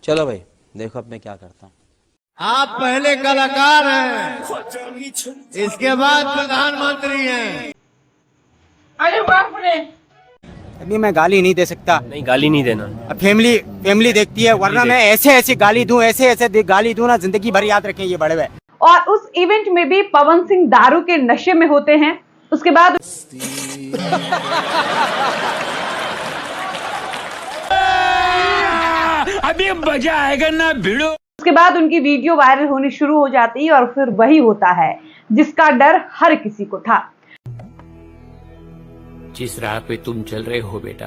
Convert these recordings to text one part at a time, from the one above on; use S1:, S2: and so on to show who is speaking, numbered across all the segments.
S1: चलो भाई देखो अब मैं क्या करता हूँ।
S2: आप पहले कलाकार हैं, इसके बाद प्रधानमंत्री हैं।
S3: अरे बाप रे।
S4: अभी मैं गाली नहीं दे सकता।
S5: नहीं, गाली नहीं देना।
S4: अब फैमिली देखती है, वरना मैं ऐसे गाली दूं, ऐसे गाली दूं ना, जिंदगी भर याद रखें ये बड़े हुए।
S3: और उस इवेंट में भी पवन सिंह दारू के नशे में होते हैं। उसके बाद
S5: अभी मजा आएगा ना भिड़ो।
S3: उसके बाद उनकी वीडियो वायरल होनी शुरू हो जाती है और फिर वही होता है जिसका डर हर किसी को था।
S6: जिस राह पे तुम चल रहे हो बेटा,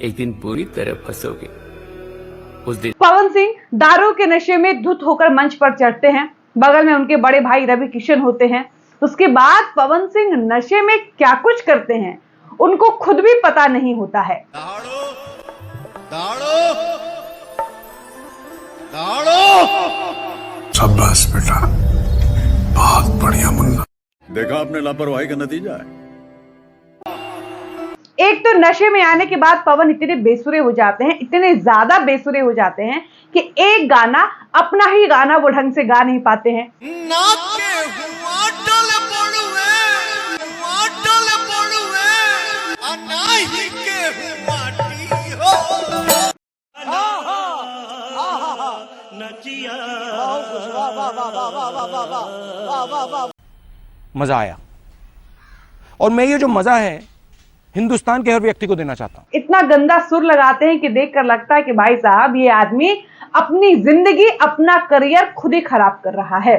S6: एक दिन पूरी तरह फंसोगे। उस दिन
S3: पवन सिंह दारू के नशे में धुत होकर मंच पर चढ़ते हैं। बगल में उनके बड़े भाई रवि किशन होते हैं। उसके बाद पवन सिंह नशे में क्या कुछ करते हैं उनको खुद भी पता नहीं होता है।
S7: शाबाश बेटा, बहुत बढ़िया मुन्ना।
S8: देखा आपने लापरवाही का नतीजा है।
S3: एक तो नशे में आने के बाद पवन इतने बेसुरे हो जाते हैं, इतने ज्यादा बेसुरे हो जाते हैं कि एक गाना, अपना ही गाना वो ढंग से गा नहीं पाते हैं।
S4: मजा आया, और मैं ये जो मजा है हिंदुस्तान के हर व्यक्ति को देना चाहता हूँ।
S3: इतना गंदा सुर लगाते हैं कि देखकर लगता है कि भाई साहब ये आदमी अपनी जिंदगी, अपना करियर खुद ही खराब कर रहा है।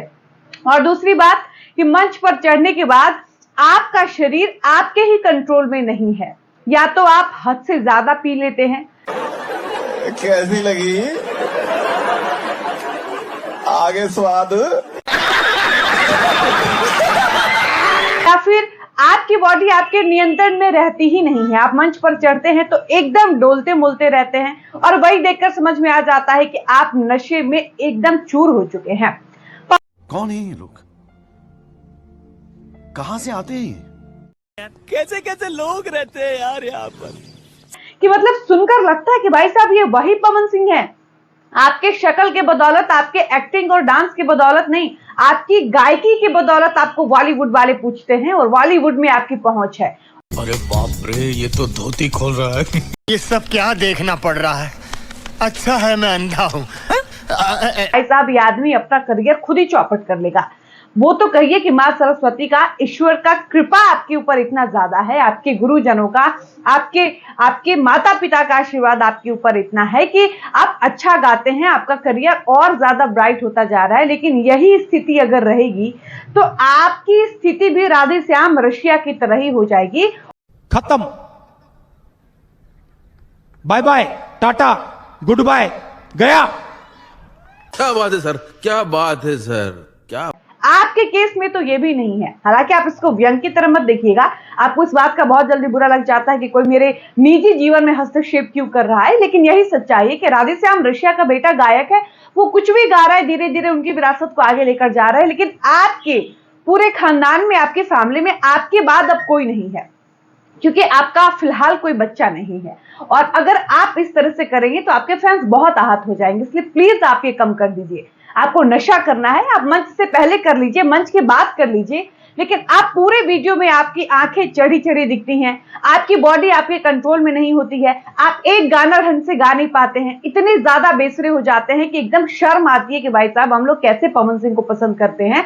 S3: और दूसरी बात कि मंच पर चढ़ने के बाद आपका शरीर आपके ही कंट्रोल में नहीं है। या तो आप हद से ज्यादा पी लेते हैं,
S8: कैसी लगी आगे स्वाद,
S3: या फिर आपकी बॉडी आपके नियंत्रण में रहती ही नहीं है। आप मंच पर चढ़ते हैं तो एकदम डोलते मोलते रहते हैं और वही देखकर समझ में आ जाता है कि आप नशे में एकदम चूर हो चुके हैं।
S8: कौन है ये लोग, कहां से आते हैं?
S5: कैसे कैसे लोग रहते हैं यार यहाँ पर,
S3: कि मतलब सुनकर लगता है कि भाई साहब ये वही पवन सिंह है। आपके शक्ल के बदौलत, आपके एक्टिंग और डांस की बदौलत नहीं, आपकी गायकी की बदौलत आपको बॉलीवुड वाले पूछते हैं और बॉलीवुड में आपकी पहुंच है।
S7: अरे बाप रे, ये तो धोती खोल रहा है।
S2: ये सब क्या देखना पड़ रहा है? अच्छा है मैं अंधा हूँ।
S3: भाई साहब ये आदमी अपना करियर खुद ही चौपट कर लेगा। वो तो कहिए कि माँ सरस्वती का, ईश्वर का कृपा आपके ऊपर इतना ज्यादा है, आपके गुरुजनों का, आपके माता पिता का आशीर्वाद आपके ऊपर इतना है कि आप अच्छा गाते हैं, आपका करियर और ज्यादा ब्राइट होता जा रहा है। लेकिन यही स्थिति अगर रहेगी तो आपकी स्थिति भी राधे श्याम रशिया की तरह ही हो जाएगी।
S4: खत्म, बाय बाय, टाटा, गुड बाय, गया।
S9: क्या बात है सर, क्या बात है सर, क्या।
S3: आपके केस में तो ये भी नहीं है। हालांकि आप इसको व्यंग की तरह मत देखिएगा, आपको इस बात का बहुत जल्दी बुरा लग जाता है कि कोई मेरे निजी जीवन में हस्तक्षेप क्यों कर रहा है। लेकिन यही सच्चाई है कि राधे श्याम रशिया का बेटा गायक है, वो कुछ भी गा रहा है, धीरे धीरे उनकी विरासत को आगे लेकर जा रहा है। लेकिन आपके पूरे खानदान में, आपके फैमिली में आपके बाद अब कोई नहीं है, क्योंकि आपका फिलहाल कोई बच्चा नहीं है। और अगर आप इस तरह से करेंगे तो आपके फैंस बहुत आहत हो जाएंगे। इसलिए प्लीज आप ये कम कर दीजिए। आपको नशा करना है, आप मंच से पहले कर लीजिए, मंच के बाद कर लीजिए, लेकिन आप पूरे वीडियो में आपकी आंखें चढ़ी चढ़ी दिखती हैं, आपकी बॉडी आपके कंट्रोल में नहीं होती है, आप एक गाना ढंग से गा नहीं पाते हैं, इतने ज्यादा बेसुरे हो जाते हैं कि एकदम शर्म आती है कि भाई साहब हम लोग कैसे पवन सिंह को पसंद करते हैं।